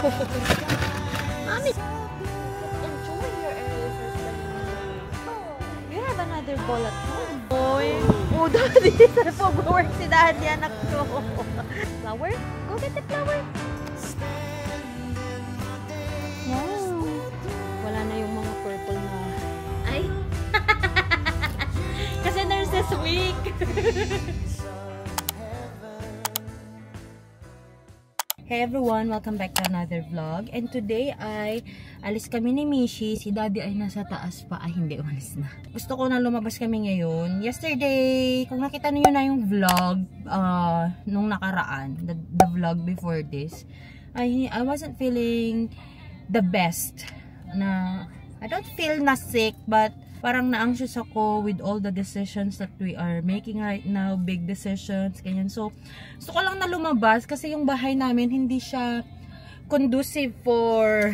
Mommy, enjoy your erasers. You have another ball at home. Oh, daddy, nag-work si daddy, anak ko. Flower? Go get the flower. Wow. Wala na yung mga purple na. Ay. Kasi there's this week. Hey everyone, welcome back to another vlog. And today ay alis kami ni Mishi. Si daddy ay nasa taas pa. Ay hindi, umalis na. Gusto ko na lumabas kami ngayon. Yesterday, kung nakita niyo na yung vlog nung nakaraan, the vlog before this, I wasn't feeling the best. I don't feel na sick, but parang na-anxious ako with all the decisions that we are making right now, big decisions, ganyan. So, gusto ko lang na lumabas kasi yung bahay namin hindi siya conducive for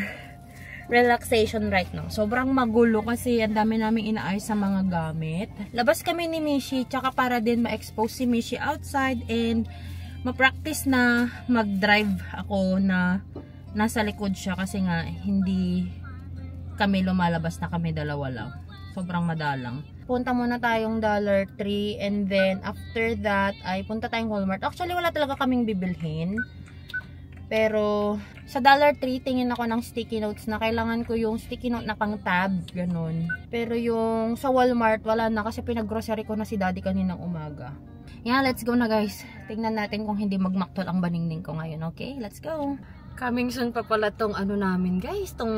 relaxation right now. Sobrang magulo kasi ang dami naming inaayos sa mga gamit. Labas kami ni Mishi, tsaka para din ma-expose si Mishi outside and ma-practice na mag-drive ako na nasa likod siya kasi nga hindi kami lumalabas na kami dalawa lang. Sobrang madalang. Punta muna tayong Dollar Tree and then after that ay punta tayong Walmart. Actually wala talaga kaming bibilhin. Pero sa Dollar Tree tingin ako ng sticky notes na kailangan ko yung sticky note na pang tab, ganun. Pero yung sa Walmart wala na kasi pinag-grocery ko na si daddy kaninang umaga. Yeah, let's go na guys. Tingnan natin kung hindi magmaktol ang baningning ko ngayon, okay? Let's go. Coming soon pa pala tong ano namin guys, tong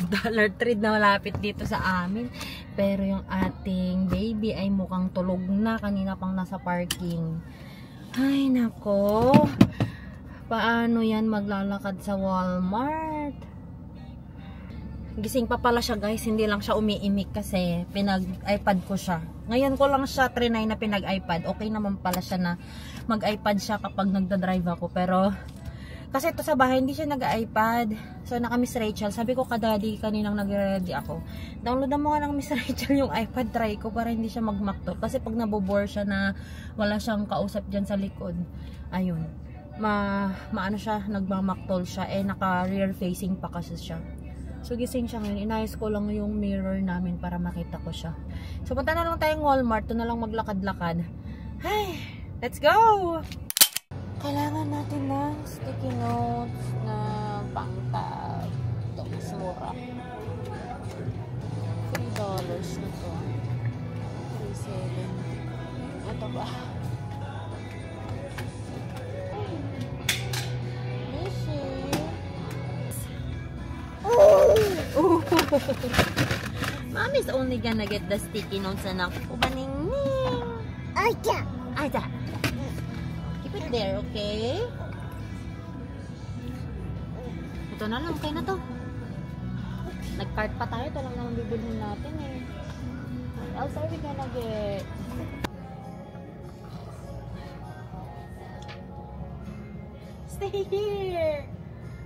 Dollar Tree na malapit dito sa amin. Pero yung ating baby ay mukhang tulog na, kanina pang nasa parking. Ay nako, paano yan maglalakad sa Walmart? Gising pa pala siya guys, hindi lang siya umiimik kasi pinag-iPad ko siya. Ngayon ko lang siya trinay na pinag-iPad. Okay naman pala siya na mag-iPad siya kapag nagda-drive ako, pero kasi ito sa bahay, hindi siya nag-iPad. So, naka-Miss Rachel. Sabi ko kadadi, kaninang nag-ready ako. Downloadan mo nga ng Miss Rachel yung iPad, try ko para hindi siya magmakto. Kasi pag nabobore siya na wala siyang kausap dyan sa likod, ayun, maano siya, nagmamaktol siya. Eh, naka-rear facing pa kasi siya. So, gising siya ngayon. Inayos ko lang yung mirror namin para makita ko siya. So, punta na lang tayong Walmart. Doon na lang maglakad-lakad. Ay, let's go! Kailangan natin ng sticky notes na pang-tab. Ito, mas mura. $3 na to. 3.7. Ito ba? Mishi. Oh! Mommy's only gonna get the sticky notes na kubaning-ning. Aja! Aja! Keep it there, okay? Ito na lang, okay na to. Nag-cart pa tayo, ito lang naman bibilhin natin eh. What else are we gonna get? Stay here!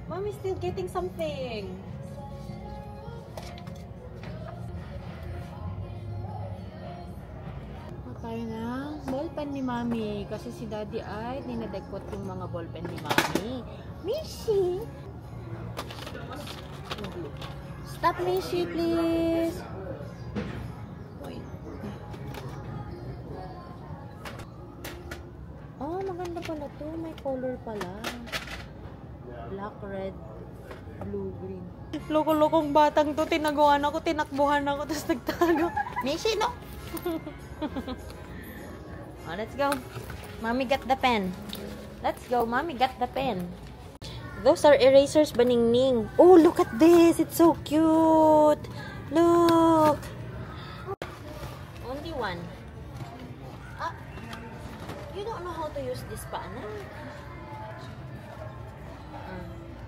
Mommy's still getting something. Tayo na ballpen ni Mami kasi si daddy ay ninadekot yung mga ballpen ni Mami. Mishi! Stop Mishi please! Wait. Oh, maganda pala to. May color pala. Black, red, blue, green. Loko-lokong batang to. Tinaguan ako, tinakbuhan ako, tapos nagtago. Mishi, no? Oh, let's go. Mommy got the pen. Let's go. Mommy got the pen. Those are erasers, baningning. Oh, look at this. It's so cute. Look. Only one. Ah, you don't know how to use this pa, anak.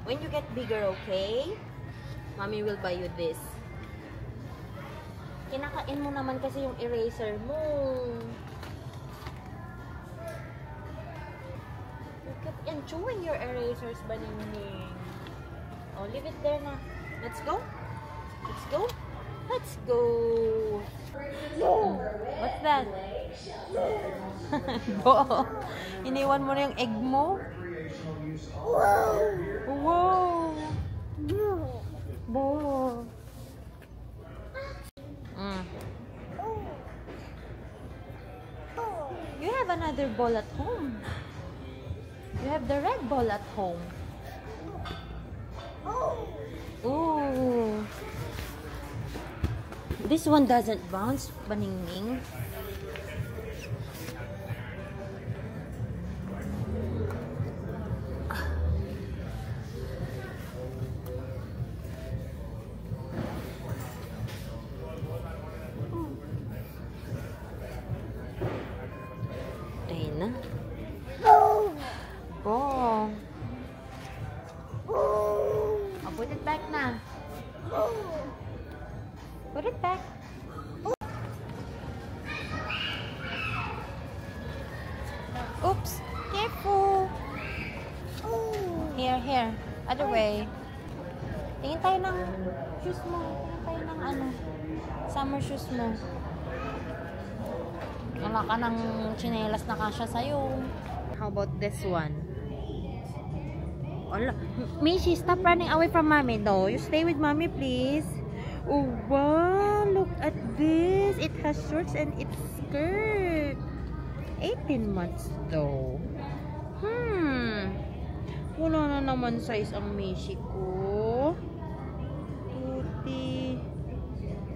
When you get bigger, okay? Mommy will buy you this. Kinakain mo naman kasi yung eraser mo. You keep enjoying your erasers, baningning. Oh, leave it there na. Let's go. Let's go. Let's go. What's that? Bo. Iniwan mo na yung egg mo. Wow. Ball. You have another ball at home. You have the red ball at home. Ooh. This one doesn't bounce, Baningning. Ayun na. Ball. I'll put it back na. Put it back. Oops. Careful. Here, here. Other way. Tingin tayo ng shoes mo. Tingin tayo ng ano. Summer shoes mo. Wala ka ng chinelas na kasya sa'yo. How about this one? Hola. Mishi, stop running away from mommy. No, you stay with mommy, please. Oh, wow. Look at this. It has shorts and it's skirt. 18 months though. Wala na naman size ang Mishi ko. 2T.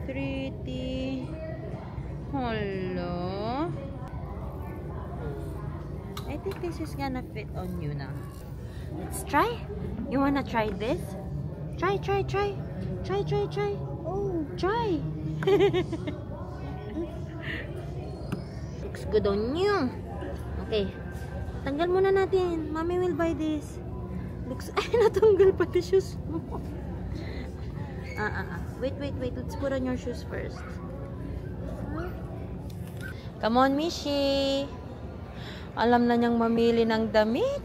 3T. Hello. I think this is gonna fit on you now. Let's try. You wanna try this? Try. Oh, try. Looks good on you. Okay. Tanggal muna natin. Mommy will buy this. Looks... Ay, natanggal pati shoes mo. Wait. Let's put on your shoes first. Come on, Mishi. Alam na niyang mamili ng damit.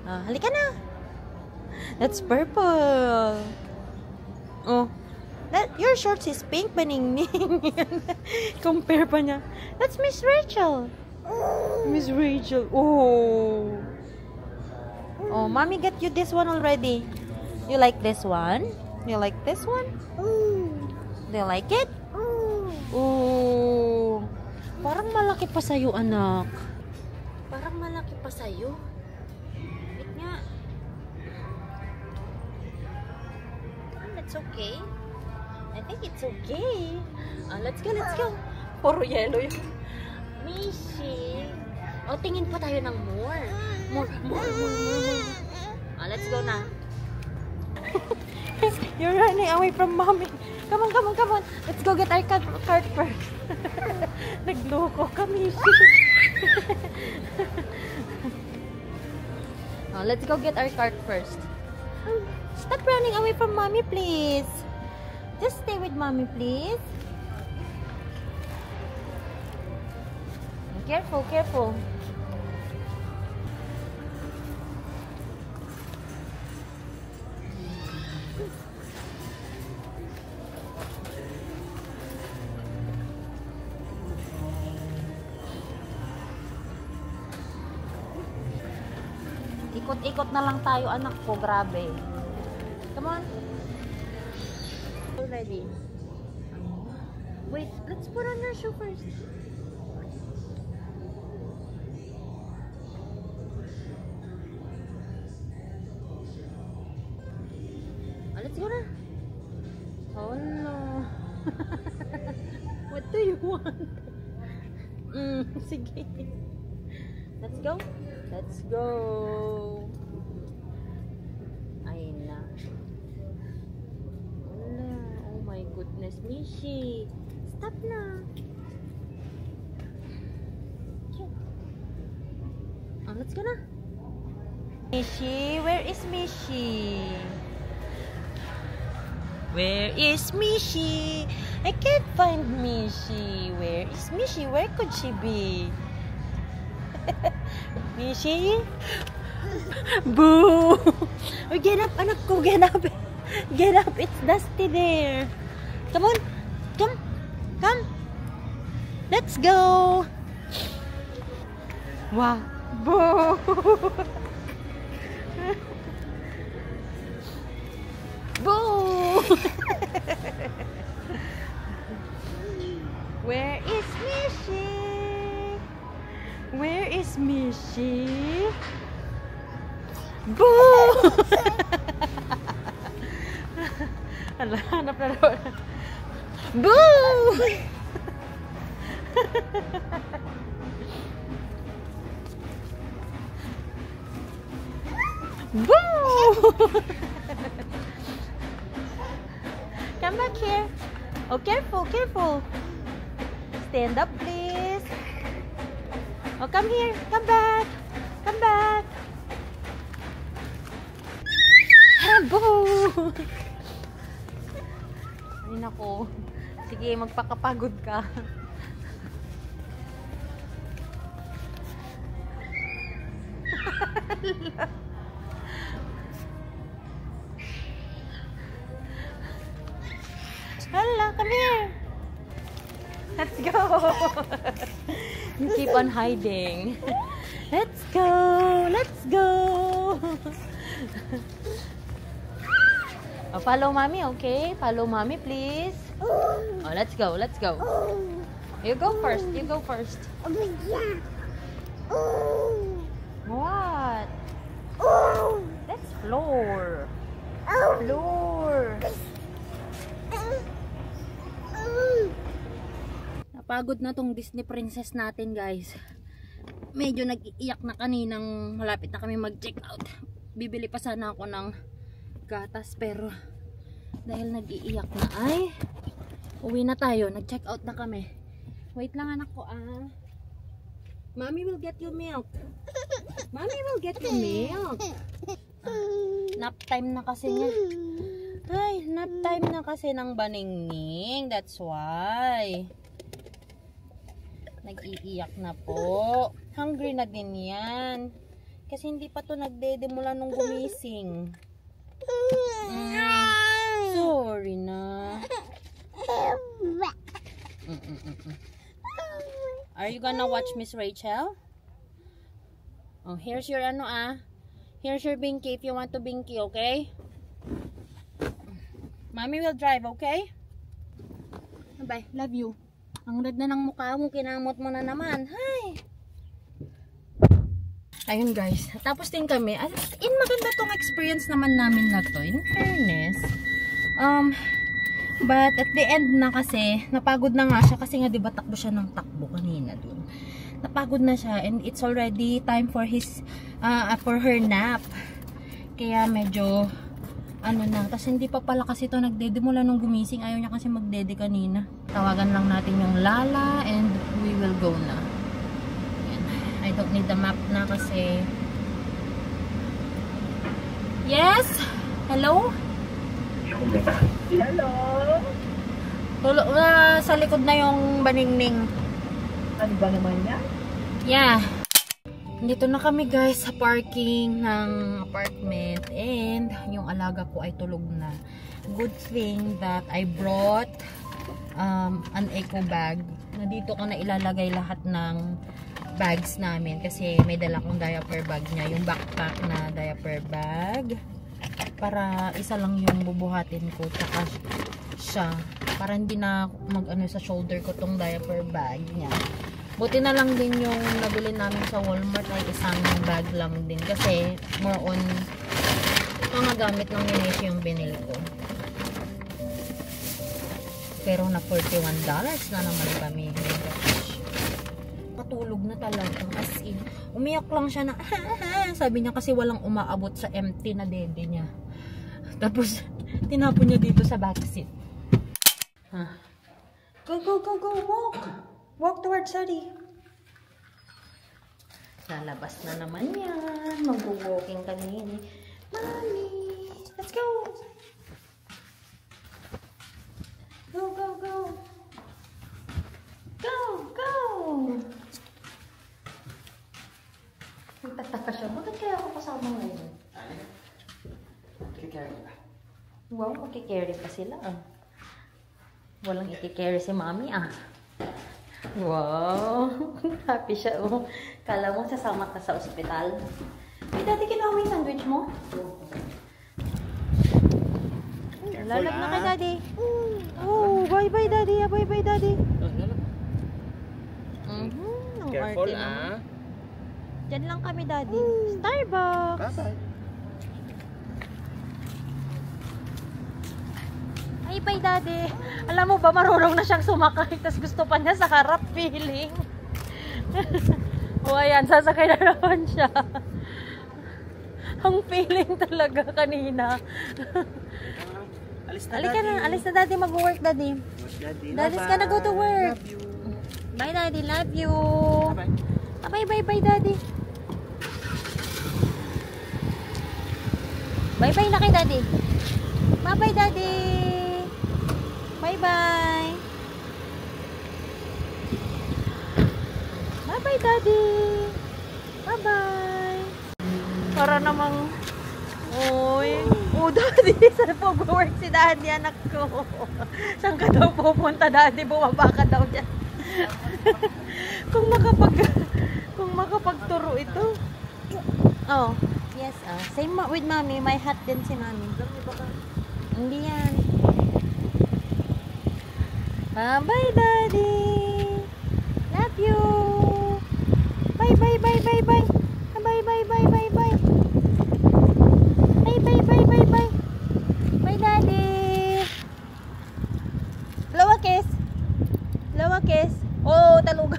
Halika na. That's purple. Oh. Your shorts is pink, Baningning. Compare pa niya. That's Miss Rachel. Miss Rachel. Oh. Oh, mommy got you this one already. You like this one? You like this one? Do you like it? Oh. Parang malaki pa sa'yo, anak. Parang malaki pa sa'yo. Wait nga. That's okay. I think it's okay. Let's go. Puro yellow yun. Mishi. Tingin pa tayo ng more. More. Let's go na. You're running away from mommy. Come on. Let's go get our cart first. Nagloko ka, Mishi. Let's go get our cart first. Stop running away from mommy, please. Just stay with mommy, please. Careful. Ikot-ikot na lang tayo, anak ko. Grabe. Come on. Already. Wait, let's put on your shoe first. Let's go na. Oh no. What do you want? Sige. Let's go. Ayun na. Wala. Oh my goodness, Mishi. Stop na. Let's go na. Mishi, where is Mishi? Where is Mishi? I can't find Mishi. Where is Mishi? Where could she be? Mishi? Boo! Oh, get up, anak ko. Get up. Get up. It's dusty there. Come on. Come. Let's go. Wow. Boo! Boo! Hala, hanap na naman. Boo! Boo! Come back here. Oh, careful, careful. Stand up, please. Oh, come here. Come back. Come back. Boo! Ay, nako. Sige, magpakapagod ka. Hala, come here. Let's go. You keep on hiding. Let's go. Let's go. Oh, follow mommy, okay? Follow mommy, please. Oh, let's go. Let's go. You go first. You go first. What? That's floor. Floor. Napagod na tong Disney princess natin, guys. Medyo nag-iiyak na kaninang malapit na kami mag-check out. Bibili pa sana ako ng gatas, pero dahil nag-iiyak na ay uwi na tayo. Nag-check out na kami. Wait lang, anak ko, ah. Mommy will get you milk. Mommy will get you milk. Nap time na kasi niya. Ay, nap time na kasi ng baningning. That's why. Nag-iiyak na po. Hungry na din yan. Kasi hindi pa to nagdede mula nung gumising. Sorry na. Are you gonna watch Miss Rachel? Oh, here's your ano, ah. Here's your binky if you want to binky, okay? Mommy will drive, okay? Bye, love you. Ang red na ng mukha mo, kinamot mo na naman. Hi! Ayun, guys, tapos din kami. Maganda tong experience naman namin na to, in fairness. But at the end na kasi, napagod na nga siya kasi nga diba takbo siya ng takbo kanina dun. Napagod na siya and it's already time for for her nap. Kaya medyo ano na, kasi hindi pa pala kasi ito nagdede mula nung gumising. Ayaw niya kasi magdede kanina. Tawagan lang natin yung Lala and we will go na. Ayan. I don't need the map na kasi. Yes? Hello? Hello? Sa likod na yung baningning. Ano ba naman yan? Yeah. Dito na kami, guys, sa parking ng apartment and yung alaga ko ay tulog na. Good thing that I brought an eco bag na dito ko na ilalagay lahat ng bags namin kasi may dala kong diaper bag niya, yung backpack na diaper bag, para isa lang yung bubuhatin ko tsaka siya, para hindi na mag-ano sa shoulder ko tong diaper bag niya. Buti na lang din yung nabili namin sa Walmart ay isang bag lang din kasi more on mga gamit ng Nineshi yung binili ko. Pero na $41 na naman kami. Patulog na talaga, as in. Umiyak lang siya na sabi niya kasi walang umaabot sa empty na dede niya. Tapos tinapon niya dito sa backseat. Go, go, go, go, walk! Walk towards Daddy. Lalabas na naman yan. Mag-walking kami. Mommy, let's go. Go, go, go. Go, go. Nagtataka siya. Bakit kaya ako kasama ngayon? Kikarry ba? Wow, makikarry pa sila. Walang ikikarry si Mommy, ah. Wow, happy siya, oh. Kala mo sasama ka sa ospital. Hey, Daddy, kinuha mo yung sandwich mo? Lalab na kay Daddy. Oh, bye-bye, Daddy. Bye-bye, Daddy. Careful, ah. Diyan lang kami, Daddy. Starbucks. Bye-bye. Bye-bye, Daddy. Alam mo ba, marunong na siyang sumakay. Tapos gusto pa niya sa harap, feeling. O, ayan, sasakay na naman siya. Ang feeling talaga kanina. Alis Alis na, Daddy. Mag-work, Daddy. Daddy's gonna go to work. Love you. Bye, Daddy. Love you. Bye-bye. Bye, Daddy. Bye-bye na kay Daddy. Bye-bye, Daddy. Bye-bye. Bye-bye, Daddy. Bye-bye. Para namang... Oy. Oh, Daddy. Saan pag-work si Daddy, anak ko? Saan ka daw pupunta, Daddy? Bumaba ka daw dyan. Kung makapagturo ito. Oh. Yes, same with Mommy. May hat din si Mommy. Hindi yan. Bye-bye, Daddy. Love you. Bye-bye. Bye-bye, Daddy. Blow a kiss. Oh, taluga.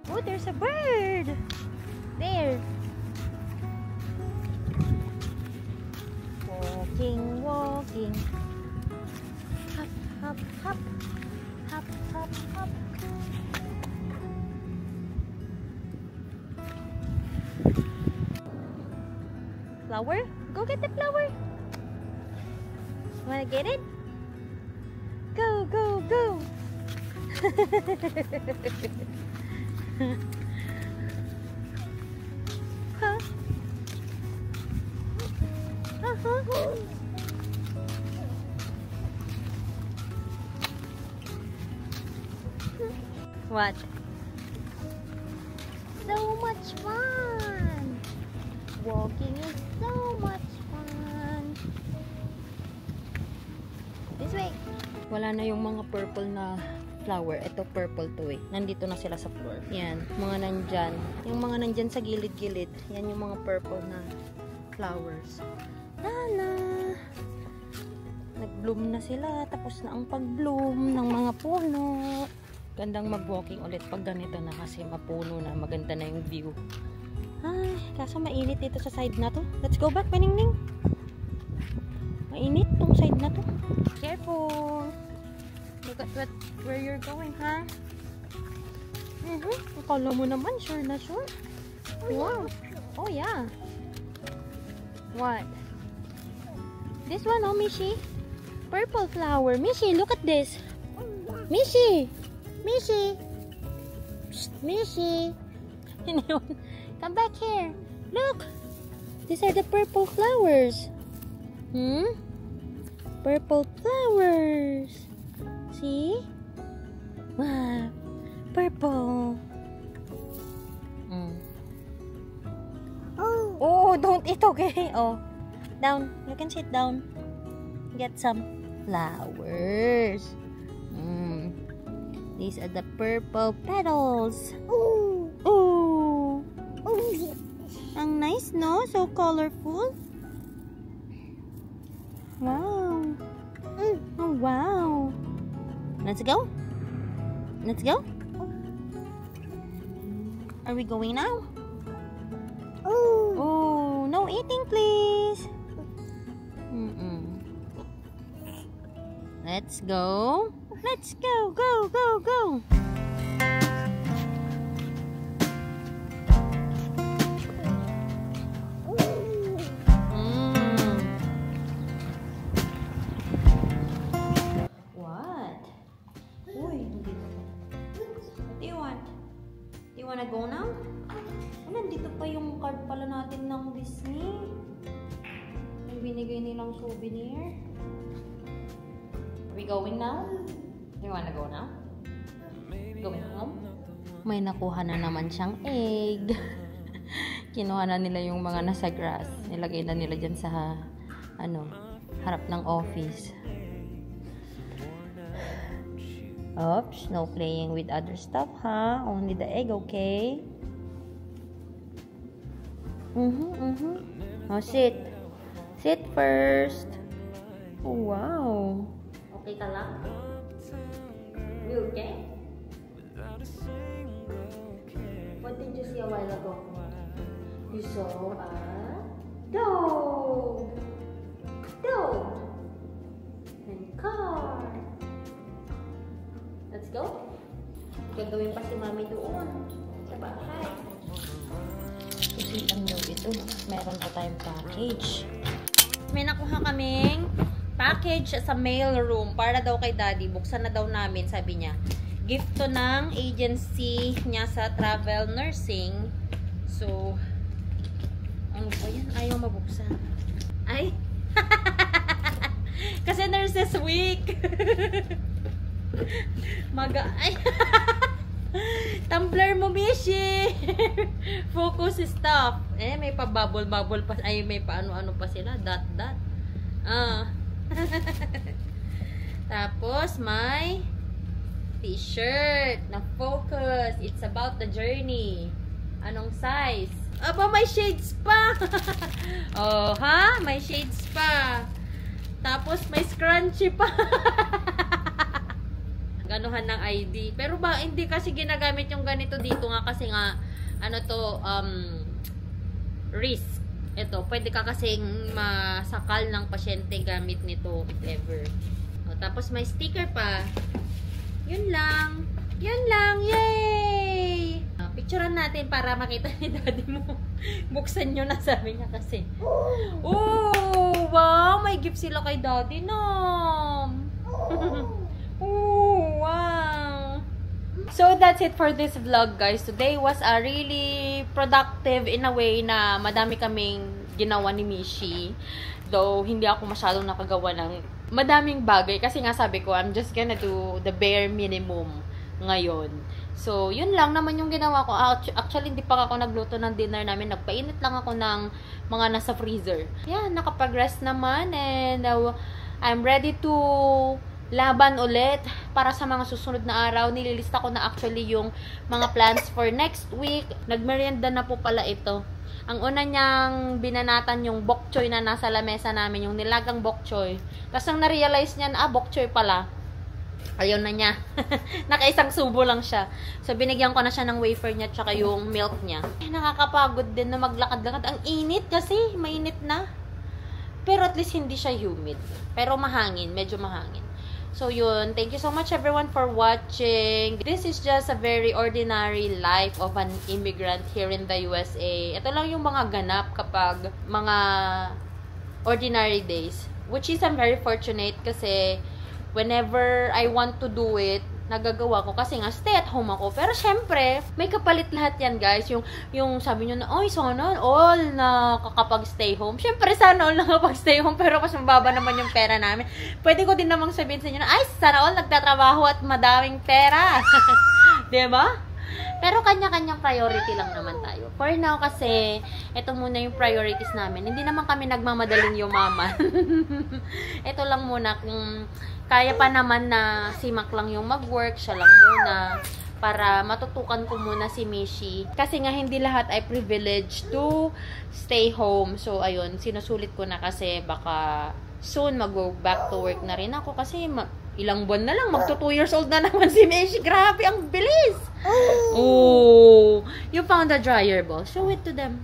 Oh, there's a bird. There. Walking. Hop. Flower? Go get the flower. Wanna get it? Go. Huh? What? So much fun! Walking is so much fun! This way! Wala na yung mga purple na flower. Ito purple to eh. Nandito na sila sa floor. Yan. Mga nandyan. Yung mga nandyan sa gilid-gilid. Yan yung mga purple na flowers. Lala! Nag-bloom na sila. Tapos na ang pag-bloom ng mga puno. Gandang mag-walking ulit pag ganito na kasi mapuno na. Maganda na yung view. Ay, kaso mainit dito sa side na to. Let's go back, Maningning. Mainit tong side na to. Careful! Look at where you're going, ha? Akala mo naman, sure na sure. Wow! Oh, yeah. What? This one, oh, Mishi. Purple flower. Mishi, look at this. Mishi! Come back here. Look! These are the purple flowers. Purple flowers. See? Wow. Purple. Oh, don't eat, okay? Oh. Down. You can sit down. Get some flowers. These are the purple petals. Ooh. Ang nice, no? So colorful. Wow. Oh, wow. Let's go. Are we going now? Oh, no eating, please. Let's go. Go. What? Uy, what do you want? Do you wanna go now? Oh, nandito pa yung card pala natin ng Disney. Yung binigay nilang souvenir. Are we going now? Do you wanna go now? Going home? May nakuha na naman siyang egg. Kinuha na nila yung mga nasa grass. Nilagay na nila dyan sa harap ng office. Oops, no playing with other stuff, huh? Only the egg, okay? Oh, sit. Sit first. Oh, wow. Okay ka lang? You okay? What did you see a while ago? You saw a dog. Dog. And car. Let's go. Gagawin pa si Mami doon sa bahay. Hindi lang daw ito. Meron pa tayong package. May nakuha kaming package sa mail room para daw kay Daddy. Buksan na daw namin, sabi niya. Gift to ng agency niya sa travel nursing. So, ano ba yan? Ayaw mabuksan. Ay! Kasi Nurses Week! Ay! Tumbler mo, Mishi! Focus stuff. Eh, may pa bubble pa. Ay, may pa ano-ano pa sila. Dot. Tapos, may t-shirt na focus. It's about the journey. Anong size? Aba, may shades pa! Oh, ha? May shades pa. Tapos, may scrunchie pa. Ganuhan ng ID. Pero ba, hindi kasi ginagamit yung ganito dito nga kasi nga, ano to, risk. Ito, pwede ka kasing masakal ng pasyente gamit nito, if ever. O, tapos may sticker pa. Yun lang. Yun lang. Yay! Picturean natin para makita ni Daddy mo. Buksan nyo na, sabi niya kasi. Oh! Wow! May gift sila kay Daddy, no? Oh, wow! So, that's it for this vlog, guys. Today was a really productive in a way na madami kaming ginawa ni Mishi. Though, hindi ako masyadong nakagawa ng madaming bagay. Kasi nga sabi ko, I'm just gonna do the bare minimum ngayon. So, yun lang naman yung ginawa ko. Actually, hindi pa ako nagluto ng dinner namin. Nagpainit lang ako ng mga nasa freezer. Yeah, nakapag-rest naman. And I'm ready to laban ulit para sa mga susunod na araw. Nililista ko na actually yung mga plans for next week. Nagmerienda na po pala ito. Ang una niyang binanatan yung bok choy na nasa lamesa namin, yung nilagang bok choy. Tapos nang na-realize niya na, bok choy pala. Ayaw na niya. Nakaisang subo lang siya. So, binigyan ko na siya ng wafer niya tsaka yung milk niya. Nakakapagod din na maglakad-lakad. Ang init kasi, mainit na. Pero at least hindi siya humid. Pero mahangin, medyo mahangin. So, yun. Thank you so much everyone for watching. This is just a very ordinary life of an immigrant here in the USA. Ito lang yung mga ganap kapag mga ordinary days. Which is I'm very fortunate kasi whenever I want to do it, nagagawa ko kasi nga stay at home ako. Pero syempre, may kapalit lahat yan, guys. Yung sabi nyo na, oy, sana all na kakapag-stay home. Syempre, sana all nakapag-stay home, pero mas mababa naman yung pera namin. Pwede ko din namang sabihin sa inyo na, ay, sana all nagtatrabaho at madaming pera. Diba? Pero kanya-kanyang priority lang naman tayo. For now kasi, ito muna yung priorities namin. Hindi naman kami nagmamadaling yumaman. Ito lang muna kung kaya pa naman na si Mac lang yung mag-work, siya lang muna. Para matutukan ko muna si Mishi. Kasi nga hindi lahat ay privilege to stay home. So, ayun, sinusulit ko na kasi baka soon mag-go back to work na rin ako. Kasi ilang buwan na lang, magto 2 years old na naman si Mishi. Grabe, ang bilis! Oh! You found the dryer ball. Show it to them.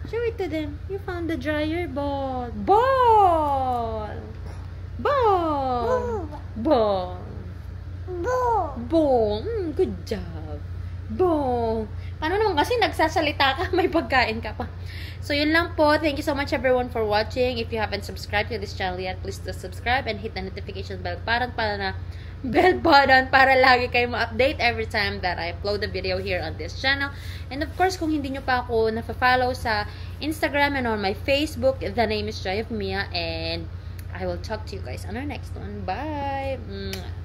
Show it to them. You found the dryer ball. Ball! Ball! Ball! Ball! Ball! Good job! Ball! Paano naman kasi nagsasalita ka, may pagkain ka pa. So, yun lang po. Thank you so much everyone for watching. If you haven't subscribed to this channel yet, please do subscribe and hit the notification bell para lagi kayo ma-update every time that I upload a video here on this channel. And of course, kung hindi nyo pa ako na-follow sa Instagram and on my Facebook, the name is Joy of Mia, and I will talk to you guys on our next one. Bye!